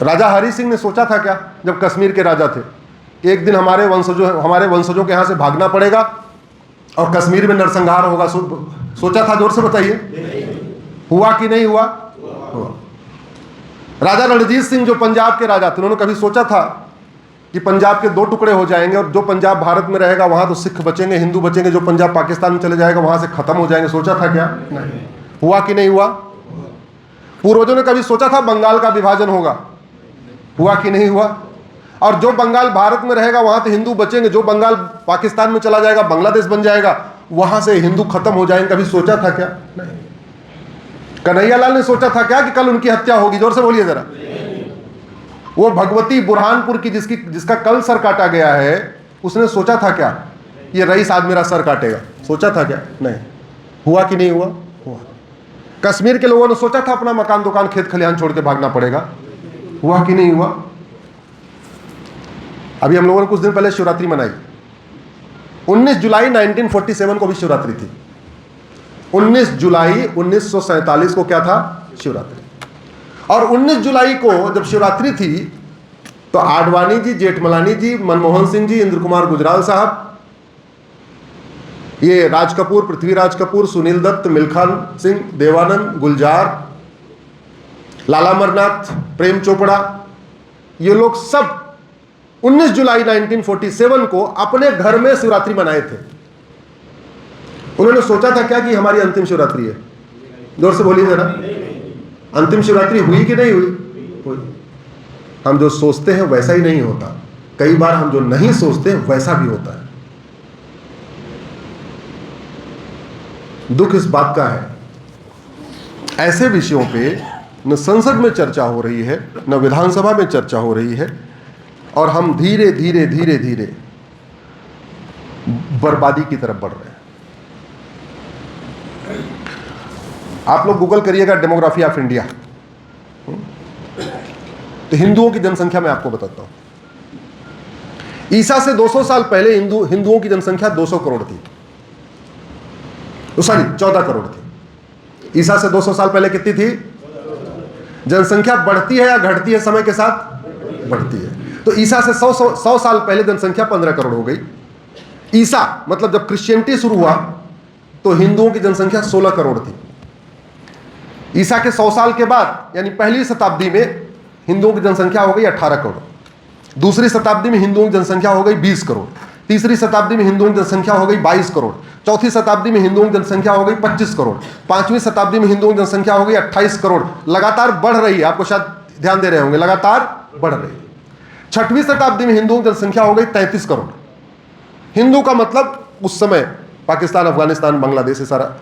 राजा हरि सिंह ने सोचा था क्या जब कश्मीर के राजा थे, एक दिन हमारे वंशजों के यहाँ से भागना पड़ेगा और कश्मीर में नरसंहार होगा? सोचा था? जोर से बताइए। हुआ कि नहीं हुआ? हुआ। राजा रणजीत सिंह जो पंजाब के राजा थे, उन्होंने कभी सोचा था कि पंजाब के दो टुकड़े हो जाएंगे और जो पंजाब भारत में रहेगा वहां तो सिख बचेंगे, हिंदू बचेंगे, जो पंजाब पाकिस्तान में चले जाएगा वहां से खत्म हो जाएंगे? सोचा था क्या? नहीं। हुआ कि नहीं हुआ? पूर्वजों ने कभी सोचा था बंगाल का विभाजन होगा? हुआ कि नहीं हुआ? और जो बंगाल भारत में रहेगा वहां तो हिंदू बचेंगे, जो बंगाल पाकिस्तान में चला जाएगा, बांग्लादेश बन जाएगा, वहां से हिंदू खत्म हो जाएंगे? कभी सोचा था क्या? नहीं। कन्हैयालाल ने सोचा था क्या कि कल उनकी हत्या होगी? जोर से बोलिए जरा। वो भगवती बुरहानपुर की जिसका कल सर काटा गया है, उसने सोचा था क्या ये रईस आज मेरा सर काटेगा? सोचा था क्या? नहीं। हुआ कि नहीं हुआ? हुआ। कश्मीर के लोगों ने सोचा था अपना मकान दुकान खेत खलिहान छोड़ के भागना पड़ेगा? हुआ कि नहीं हुआ? अभी हम लोगों ने कुछ दिन पहले शिवरात्रि मनाई। 19 जुलाई 1947 को भी शिवरात्रि थी। 19 जुलाई 1947 को क्या था? शिवरात्रि। और 19 जुलाई को जब शिवरात्रि थी तो आडवाणी जी, जेठमलानी जी, मनमोहन सिंह जी, इंद्र कुमार गुजराल साहब, ये राज कपूर, पृथ्वीराज कपूर, सुनील दत्त, मिल्खा सिंह, देवानंद, गुलजार, लाला अमरनाथ, प्रेम चोपड़ा, ये लोग सब 19 जुलाई 1947 को अपने घर में शिवरात्रि मनाए थे। उन्होंने सोचा था क्या कि हमारी अंतिम शिवरात्रि है? जोर से बोलिए जरा। अंतिम शिवरात्रि हुई कि नहीं हुई? हुई। हम जो सोचते हैं वैसा ही नहीं होता, कई बार हम जो नहीं सोचते वैसा भी होता है। दुख इस बात का है, ऐसे विषयों पे न संसद में चर्चा हो रही है, न विधानसभा में चर्चा हो रही है, और हम धीरे धीरे धीरे धीरे बर्बादी की तरफ बढ़ रहे हैं। आप लोग गूगल करिएगा डेमोग्राफी ऑफ इंडिया, तो हिंदुओं की जनसंख्या मैं आपको बताता हूं। ईसा से 200 साल पहले हिंदुओं की जनसंख्या 200 करोड़ थी, सॉरी 14 करोड़ थी। ईसा से 200 साल पहले कितनी थी? जनसंख्या बढ़ती है या घटती है समय के साथ? बढ़ती है। तो ईसा से 100 साल पहले जनसंख्या 15 करोड़ हो गई। ईसा मतलब जब क्रिश्चियनिटी शुरू हुआ तो हिंदुओं की जनसंख्या 16 करोड़ थी। ईसा के 100 साल के बाद यानी पहली शताब्दी में हिंदुओं की जनसंख्या हो गई 18 करोड़। दूसरी शताब्दी में हिंदुओं की जनसंख्या हो गई 20 करोड़। तीसरी शताब्दी में हिंदुओं की जनसंख्या हो गई 22 करोड़। चौथी शताब्दी में हिंदुओं की जनसंख्या हो गई 25 करोड़। पांचवी शताब्दी में हिंदुओं की जनसंख्या हो गई 28 करोड़। लगातार बढ़ रही है, आपको शायद ध्यान दे रहे होंगे, लगातार बढ़ रही है। छठवीं शताब्दी में हिंदुओं की जनसंख्या हो गई 33 करोड़। हिंदू का मतलब उस समय पाकिस्तान, अफगानिस्तान, बांग्लादेश, ये सारा,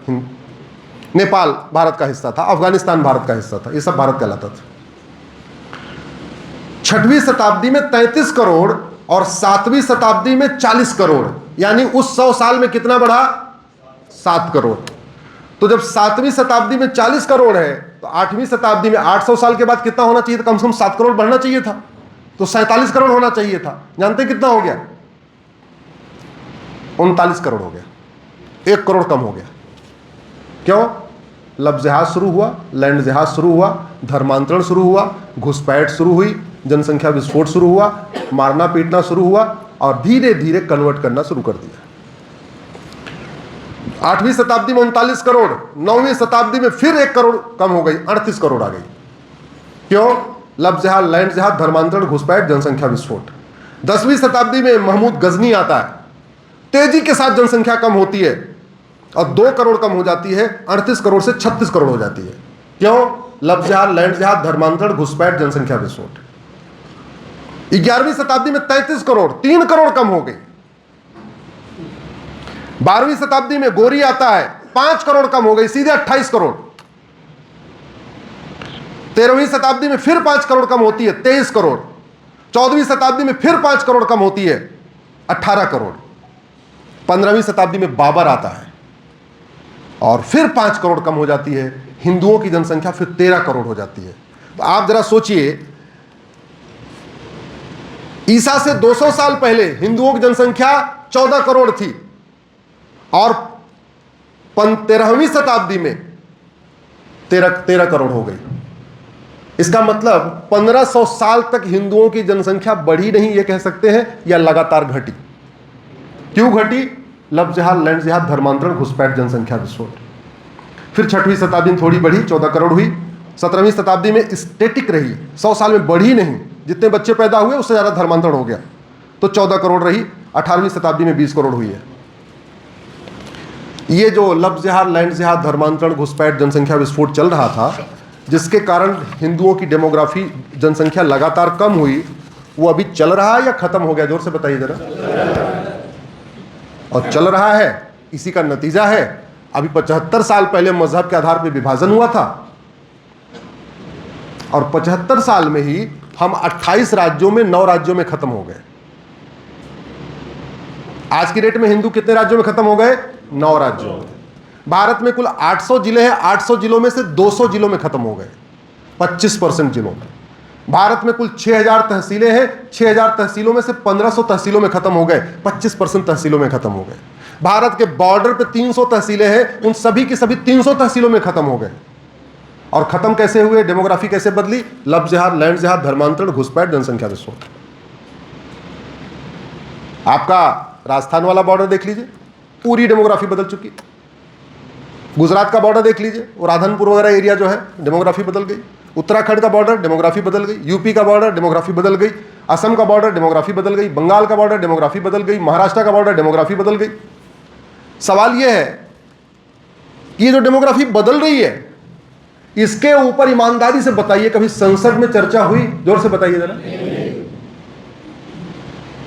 नेपाल भारत का हिस्सा था, अफगानिस्तान भारत का हिस्सा था, ये सब भारत कहलाता था। छठवीं शताब्दी में 33 करोड़ और सातवीं शताब्दी में 40 करोड़, यानी उस 100 साल में कितना बढ़ा? 7 करोड़। तो जब सातवीं शताब्दी में 40 करोड़ है तो आठवीं शताब्दी में 800 साल के बाद कितना होना चाहिए था? कम से कम 7 करोड़ बढ़ना चाहिए था, तो 47 करोड़ होना चाहिए था। जानते कितना हो गया? 39 करोड़ हो गया, 1 करोड़ कम हो गया। क्यों? लब जिहाद शुरू हुआ, लैंड जिहाद शुरू हुआ, धर्मांतरण शुरू हुआ, घुसपैठ शुरू हुई, जनसंख्या विस्फोट शुरू हुआ, मारना पीटना शुरू हुआ और धीरे धीरे कन्वर्ट करना शुरू कर दिया। 8वीं शताब्दी में 39 करोड़, 9वीं शताब्दी में फिर 1 करोड़ कम हो गई, 38 करोड़ आ गई। क्यों? लब जिहाद, लैंड जिहाद, धर्मांतरण, घुसपैठ, जनसंख्या विस्फोट। 10वीं शताब्दी में महमूद गजनी आता है, तेजी के साथ जनसंख्या कम होती है और 2 करोड़ कम हो जाती है, 38 करोड़ से 36 करोड़ हो जाती है। क्यों? लब जिहाद, लैंड जिहाद, धर्मांतरण, घुसपैठ, जनसंख्या विस्फोट। 11वीं शताब्दी में 33 करोड़, 3 करोड़ कम हो गई। 12वीं शताब्दी में गोरी आता है, 5 करोड़ कम हो गई, सीधे 28 करोड़। 13वीं शताब्दी में फिर 5 करोड़ कम होती है, 23 करोड़। 14वीं शताब्दी में फिर 5 करोड़ कम होती है, 18 करोड़। 15वीं शताब्दी में बाबर आता है और फिर 5 करोड़ कम हो जाती है, हिंदुओं की जनसंख्या फिर 13 करोड़ हो जाती है। तो आप जरा सोचिए, ईसा से 200 साल पहले हिंदुओं की जनसंख्या 14 करोड़ थी और 13वीं शताब्दी में 13 करोड़ हो गई। इसका मतलब 1500 साल तक हिंदुओं की जनसंख्या बढ़ी नहीं, ये कह सकते हैं, या लगातार घटी। क्यों घटी? लब जिहाद, लैंड जिहाद, धर्मांतरण, घुसपैठ, जनसंख्या विस्फोट। फिर 6वीं शताब्दी में थोड़ी बढ़ी, 14 करोड़ हुई। 17वीं शताब्दी में स्टेटिक रही, 100 साल में बढ़ी नहीं, जितने बच्चे पैदा हुए उससे ज़्यादा धर्मांतरण हो गया, तो 14 करोड़ रही। 18वीं शताब्दी में 20 करोड़ हुई है। ये जो लब जिहाद, लैंड जिहाद, धर्मांतरण, घुसपैठ, जनसंख्या विस्फोट चल रहा था, जिसके कारण हिंदुओं की डेमोग्राफी, जनसंख्या लगातार कम हुई, वो अभी चल रहा है या खत्म हो गया? जोर से बताइए जरा। और चल रहा है, इसी का नतीजा है अभी 75 साल पहले मजहब के आधार पर विभाजन हुआ था, और 75 साल में ही हम 28 राज्यों में 9 राज्यों में खत्म हो गए। आज की डेट में हिंदू कितने राज्यों में खत्म हो गए? 9 राज्यों में। भारत में कुल 800 जिले हैं, 800 जिलों में से 200 जिलों में खत्म हो गए, 25% जिलों में। भारत में कुल 6000 तहसीलें हैं, 6000 तहसीलों में से 1500 तहसीलों में खत्म हो गए, 25% तहसीलों में खत्म हो गए। भारत के बॉर्डर पे 300 तहसीलें हैं, उन सभी की सभी 300 तहसीलों में खत्म हो गए। और खत्म कैसे हुए? डेमोग्राफी कैसे बदली? लब जिहाद, लैंड जिहाद, धर्मांतरण, घुसपैठ, जनसंख्या विस्फोट। आपका राजस्थान वाला बॉर्डर देख लीजिए, पूरी डेमोग्राफी बदल चुकी। गुजरात का बॉर्डर देख लीजिए, और राधनपुर वगैरह एरिया जो है, डेमोग्राफी बदल गई। उत्तराखंड का बॉर्डर, डेमोग्राफी बदल गई। यूपी का बॉर्डर, डेमोग्राफी बदल गई। असम का बॉर्डर, डेमोग्राफी बदल गई। बंगाल का बॉर्डर, डेमोग्राफी बदल गई। महाराष्ट्र का बॉर्डर, डेमोग्राफी बदल गई। सवाल यह है कि ये जो डेमोग्राफी बदल रही है, इसके ऊपर ईमानदारी से बताइए, कभी संसद में चर्चा हुई? जोर से बताइए जरा।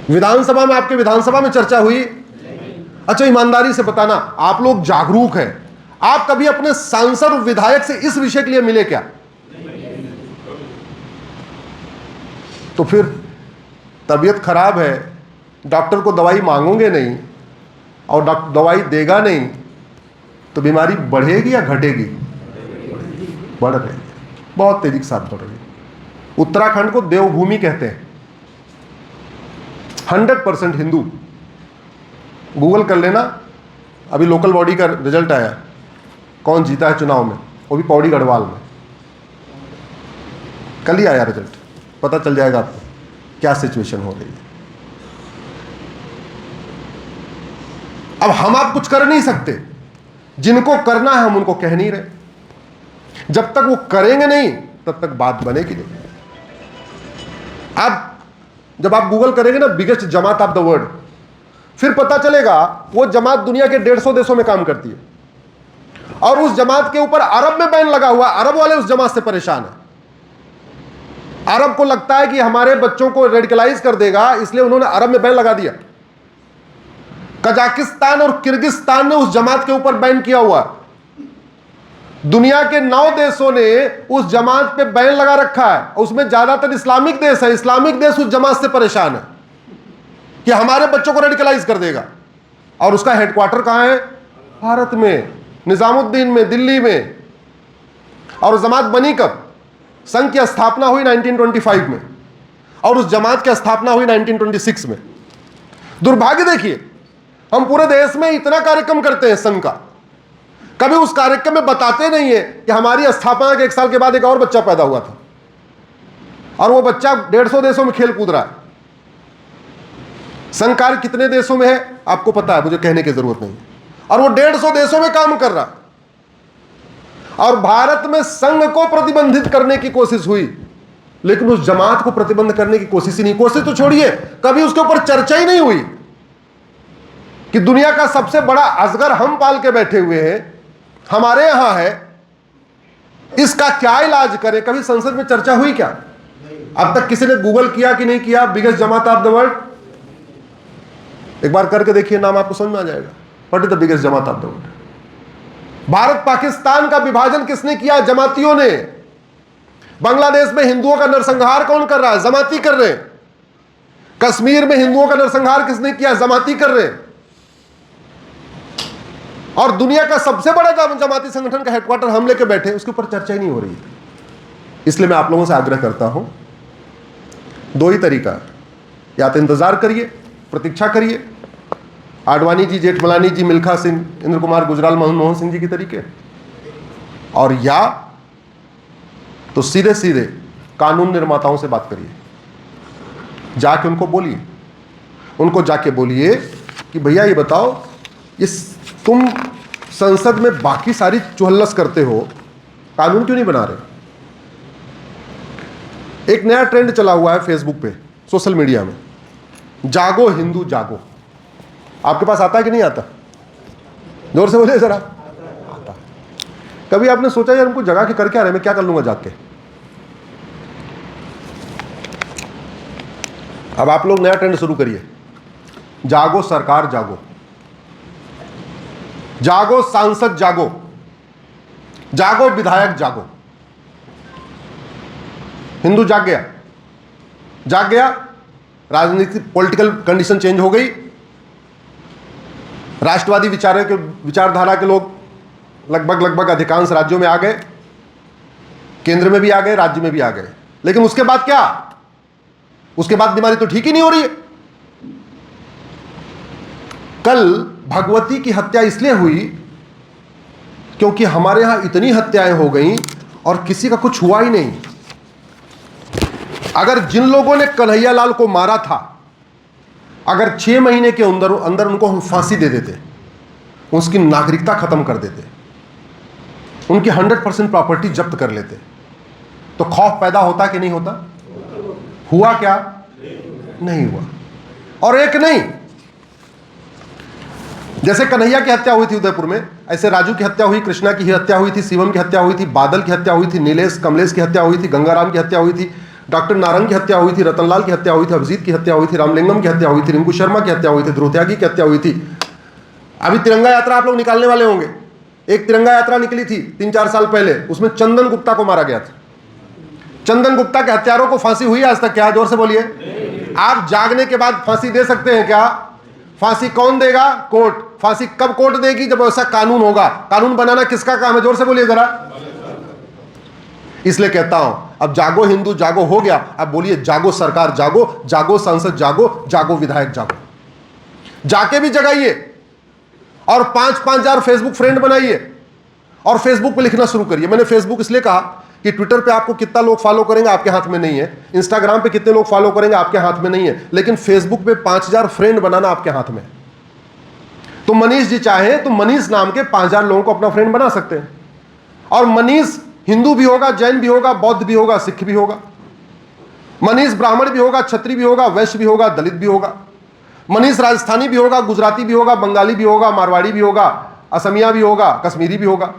विधानसभा में, आपके विधानसभा में चर्चा हुई? अच्छा, ईमानदारी से बताना, आप लोग जागरूक हैं, आप कभी अपने सांसद और विधायक से इस विषय के लिए मिले क्या? तो फिर तबीयत खराब है, डॉक्टर को दवाई मांगोगे नहीं और दवाई देगा नहीं, तो बीमारी बढ़ेगी या घटेगी? बढ़ रही है, बहुत तेजी के साथ बढ़ रही है। उत्तराखंड को देवभूमि कहते हैं, 100% हिंदू। गूगल कर लेना, अभी लोकल बॉडी का रिजल्ट आया, कौन जीता है चुनाव में, वो भी पौड़ी गढ़वाल में, कल ही आया रिजल्ट, पता चल जाएगा आपको क्या सिचुएशन हो रही है। अब हम आप कुछ कर नहीं सकते, जिनको करना है हम उनको कह नहीं रहे। जब तक वो करेंगे नहीं तब तक बात बनेगी नहीं। अब जब आप गूगल करेंगे ना, biggest Jamaat of the world, फिर पता चलेगा वो जमात दुनिया के 150 देशों में काम करती है, और उस जमात के ऊपर अरब में बैन लगा हुआ। अरब वाले उस जमात से परेशान है। अरब को लगता है कि हमारे बच्चों को रेडिकलाइज कर देगा, इसलिए उन्होंने अरब में बैन लगा दिया। कजाकिस्तान और किर्गिस्तान ने उस जमात के ऊपर बैन किया हुआ। दुनिया के 9 देशों ने उस जमात पे बैन लगा रखा है, उसमें ज्यादातर इस्लामिक देश है। इस्लामिक देश उस जमात से परेशान है कि हमारे बच्चों को रेडिकलाइज कर देगा, और उसका हेडक्वार्टर कहां है? भारत में, निजामुद्दीन में, दिल्ली में। और उस जमात बनी कब? संघ की स्थापना हुई 1925 में, और उस जमात की स्थापना हुई 1926 में। दुर्भाग्य देखिए, हम पूरे देश में इतना कार्यक्रम करते हैं संघ का, कभी उस कार्यक्रम में बताते नहीं है कि हमारी स्थापना के 1 साल के बाद एक और बच्चा पैदा हुआ था, और वो बच्चा 150 देशों में खेल कूद रहा है। संघ कार्य कितने देशों में है आपको पता है, मुझे कहने की जरूरत नहीं, और वो 150 देशों में काम कर रहा है। और भारत में संघ को प्रतिबंधित करने की कोशिश हुई, लेकिन उस जमात को प्रतिबंध करने की कोशिश ही नहीं। कोशिश तो छोड़िए, कभी उसके ऊपर चर्चा ही नहीं हुई कि दुनिया का सबसे बड़ा अजगर हम पाल के बैठे हुए हैं, हमारे यहां है, इसका क्या इलाज करें। कभी संसद में चर्चा हुई क्या? अब तक किसी ने गूगल किया कि नहीं किया biggest Jamaat of the world? एक बार करके देखिए, नाम आपको समझ में आ जाएगा। What is the biggest Jamaat of the world? Bharat Pakistan का विभाजन किसने किया? जमातियों ने। बांग्लादेश में हिंदुओं का नरसंहार कौन कर रहा है? जमाती कर रहे हैं। कश्मीर में हिंदुओं का नरसंहार किसने किया? जमाती कर रहे हैं। और दुनिया का सबसे बड़ा जमाती संगठन का हेडक्वार्टर हम लेके बैठे, उसके ऊपर चर्चा ही नहीं हो रही है। इसलिए मैं आप लोगों से आग्रह करता हूं, 2 ही तरीका, या तो इंतजार करिए, प्रतीक्षा करिए, आडवाणी जी, जेठमलानी जी, मिल्खा सिंह, इंद्र कुमार गुजराल, मनमोहन सिंह जी की तरीके, और या तो सीधे सीधे कानून निर्माताओं से बात करिए, जाके उनको बोलिए, उनको जाके बोलिए कि भैया ये बताओ, इस तुम संसद में बाकी सारी चुहल्लस करते हो, कानून क्यों नहीं बना रहे? एक नया ट्रेंड चला हुआ है फेसबुक पे, सोशल मीडिया में, जागो हिंदू जागो। आपके पास आता है कि नहीं आता? जोर से बोलिए जरा। आता। कभी आपने सोचा यार उनको जगा के कर क्या रहे, मैं क्या कर लूंगा जाग के? अब आप लोग नया ट्रेंड शुरू करिए, जागो सरकार जागो, जागो सांसद जागो, जागो विधायक जागो। हिंदू जाग गया, जाग गया, राजनीतिक पॉलिटिकल कंडीशन चेंज हो गई, राष्ट्रवादी विचारधारा के लोग लगभग अधिकांश राज्यों में आ गए, केंद्र में भी आ गए, राज्य में भी आ गए। लेकिन उसके बाद क्या? उसके बाद बीमारी तो ठीक ही नहीं हो रही है। कल भगवती की हत्या इसलिए हुई क्योंकि हमारे यहां इतनी हत्याएं हो गई और किसी का कुछ हुआ ही नहीं। अगर जिन लोगों ने कन्हैयालाल को मारा था, अगर 6 महीने के अंदर अंदर उनको हम फांसी दे देते, उसकी नागरिकता खत्म कर देते, उनकी 100% प्रॉपर्टी जब्त कर लेते, तो खौफ पैदा होता कि नहीं होता? हुआ क्या? नहीं हुआ। और एक नहीं, जैसे कन्हैया की हत्या हुई थी उदयपुर में, ऐसे राजू की हत्या हुई, कृष्णा की हत्या हुई थी, शिवम की हत्या हुई थी, बादल की हत्या हुई थी, नीलेश कमलेश की हत्या हुई थी, गंगाराम की हत्या हुई थी, डॉक्टर नारंग की हत्या हुई थी, रतनलाल की हत्या हुई थी, अभिजीत की हत्या हुई थी, रामलिंगम की हत्या हुई थी, रिंकू शर्मा की हत्या हुई थी, ध्रुव त्यागी की हत्या हुई थी। अभी तिरंगा यात्रा आप लोग निकालने वाले होंगे, एक तिरंगा यात्रा निकली थी 3-4 साल पहले, उसमें चंदन गुप्ता को मारा गया था। चंदन गुप्ता के हत्यारों को फांसी हुई आज तक क्या? जोर से बोलिए। आप जागने के बाद फांसी दे सकते हैं क्या? फांसी कौन देगा? कोर्ट। फांसी कब कोर्ट देगी? जब ऐसा कानून होगा। कानून बनाना किसका काम है? जोर से बोलिए जरा। इसलिए कहता हूं, अब जागो हिंदू जागो हो गया, अब बोलिए जागो सरकार जागो, जागो सांसद जागो, जागो विधायक जागो। जाके भी जगाइए और 5-5 हजार फेसबुक फ्रेंड बनाइए और फेसबुक पे लिखना शुरू करिए। मैंने फेसबुक इसलिए कहा कि ट्विटर पे आपको कितना लोग फॉलो करेंगे आपके हाथ में नहीं है, इंस्टाग्राम पे कितने लोग फॉलो करेंगे आपके हाथ में नहीं है, लेकिन फेसबुक पे 5000 फ्रेंड बनाना आपके हाथ में। तो मनीष जी चाहे तो मनीष नाम के 5000 लोगों को अपना फ्रेंड बना सकते हैं। और मनीष हिंदू भी होगा, जैन भी होगा, बौद्ध भी होगा, सिख भी होगा। मनीष ब्राह्मण भी होगा, क्षत्रिय भी होगा, वैश्य भी होगा, दलित भी होगा। मनीष राजस्थानी भी होगा, गुजराती भी होगा, बंगाली भी होगा, मारवाड़ी भी होगा, असमिया भी होगा, कश्मीरी भी होगा।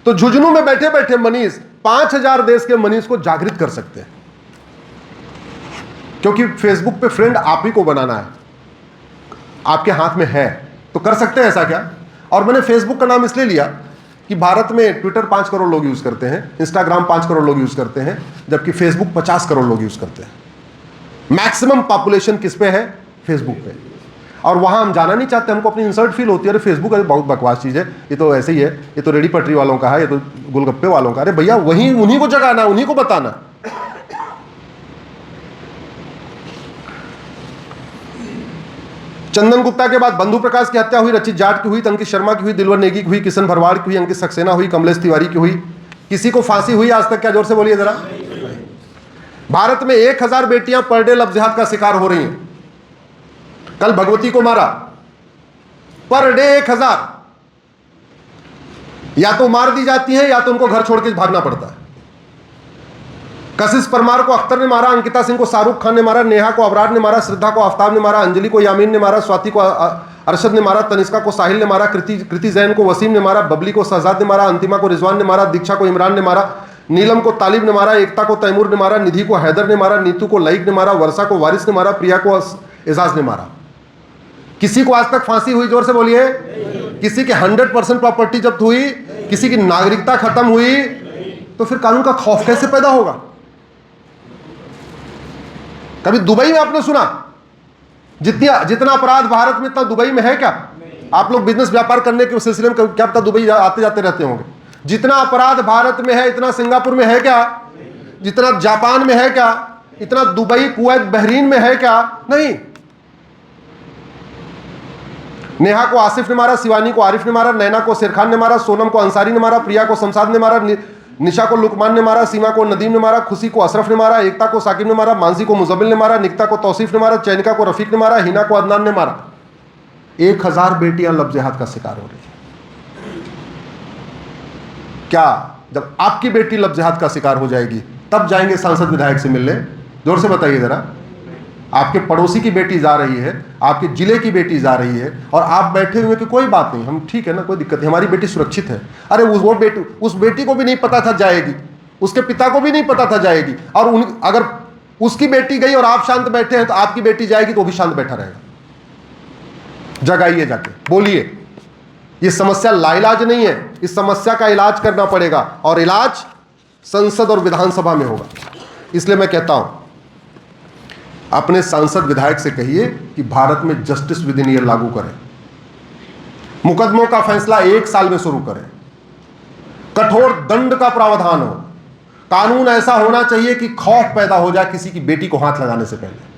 तो झुंझुनू में बैठे बैठे मनीष 5000 देश के मनीष को जागृत कर सकते हैं, क्योंकि फेसबुक पे फ्रेंड आप ही को बनाना है, आपके हाथ में है। तो कर सकते हैं ऐसा क्या? और मैंने फेसबुक का नाम इसलिए लिया कि भारत में ट्विटर 5 करोड़ लोग यूज करते हैं, इंस्टाग्राम 5 करोड़ लोग यूज करते हैं, जबकि फेसबुक 50 करोड़ लोग यूज करते हैं। मैक्सिमम पॉपुलेशन किस पे है? फेसबुक पे। और वहां हम जाना नहीं चाहते, हमको अपनी इंसल्ट फील होती है, अरे फेसबुक अरे बहुत बकवास चीज है, ये तो ऐसे ही है, ये तो रेडी पटरी वालों का है, ये तो गोलगप्पे वालों का। अरे भैया वहीं उन्हीं को जगाना, उन्हीं को बताना। चंदन गुप्ता के बाद बंधु प्रकाश की हत्या हुई, रचित जाट की हुई, अंकित शर्मा की हुई, दिलवर नेगी की हुई, किशन भरवाड़ की हुई, अंकित सक्सेना हुई, कमलेश तिवारी की हुई। किसी को फांसी हुई आज तक क्या? जोर से बोलिए जरा। भारत में 1000 बेटियां पर डे लव जिहाद का शिकार हो रही हैं। कल भगवती को मारा, पर डे 1000 या तो मार दी जाती है या तो उनको घर छोड़ के भागना पड़ता है। कशिश परमार को अख्तर ने मारा, अंकिता सिंह को शाहरुख खान ने मारा, नेहा को अबरार ने मारा, श्रद्धा को आफ्ताब ने मारा, अंजलि को यामीन ने मारा, स्वाति को अरशद ने मारा, तनिष्का को साहिल ने मारा, कृति जैन को वसीम ने मारा, बबली को शहजाद ने मारा, अंतिमा को रिजवान ने मारा, दीक्षा को इमरान ने मारा, नीलम को तालिब ने मारा, एकता को तैमूर ने मारा, निधि को हैदर ने मारा, नीतू को लईक ने मारा, वर्षा को वारिस ने मारा, प्रिया को एजाज ने मारा। किसी को आज तक फांसी हुई? जोर से बोलिए। किसी के 100% प्रॉपर्टी जब्त हुई? किसी की नागरिकता खत्म हुई? तो फिर कानून का खौफ कैसे पैदा होगा? कभी दुबई में आपने सुना जितना अपराध भारत में इतना दुबई में है क्या? आप लोग बिजनेस व्यापार करने के सिलसिले में क्या पता दुबई आते जाते रहते होंगे। जितना अपराध भारत में है इतना सिंगापुर में है क्या? जितना जापान में है क्या? इतना दुबई, कुवैत, बहरीन में है क्या? नहीं। नेहा को आसिफ ने मारा, शिवानी को आरिफ ने मारा, नैना को शेरखान ने मारा, सोनम को अंसारी ने मारा, प्रिया को शमशाद ने मारा, निशा को लुकमान ने मारा, सीमा को नदीम ने मारा, खुशी को अशरफ ने मारा, एकता को साकिब ने मारा, मानसी को मुजम्मिल ने मारा, निकिता को तौसीफ ने मारा, चैनिका को रफीक ने मारा, हिना को अदनान ने मारा। 1000 बेटियां लफ्ज़ जिहाद का शिकार हो रही है। क्या जब आपकी बेटी लफ्ज़ जिहाद का शिकार हो जाएगी तब जाएंगे सांसद विधायक से मिलने? जोर से बताइए जरा। आपके पड़ोसी की बेटी जा रही है, आपके जिले की बेटी जा रही है, और आप बैठे हुए कि कोई बात नहीं, हम ठीक है ना, कोई दिक्कत नहीं, हमारी बेटी सुरक्षित है। अरे उस बेटी को भी नहीं पता था जाएगी, उसके पिता को भी नहीं पता था जाएगी, और अगर उसकी बेटी गई और आप शांत बैठे हैं तो आपकी बेटी जाएगी तो वो भी शांत बैठा रहेगा। जगाइए जाके, बोलिए। ये समस्या लाइलाज नहीं है, इस समस्या का इलाज करना पड़ेगा, और इलाज संसद और विधानसभा में होगा। इसलिए मैं कहता हूं, अपने सांसद विधायक से कहिए कि भारत में जस्टिस विद इन ईयर लागू करें, मुकदमों का फैसला 1 साल में शुरू करें, कठोर दंड का प्रावधान हो, कानून ऐसा होना चाहिए कि खौफ पैदा हो जाए किसी की बेटी को हाथ लगाने से पहले।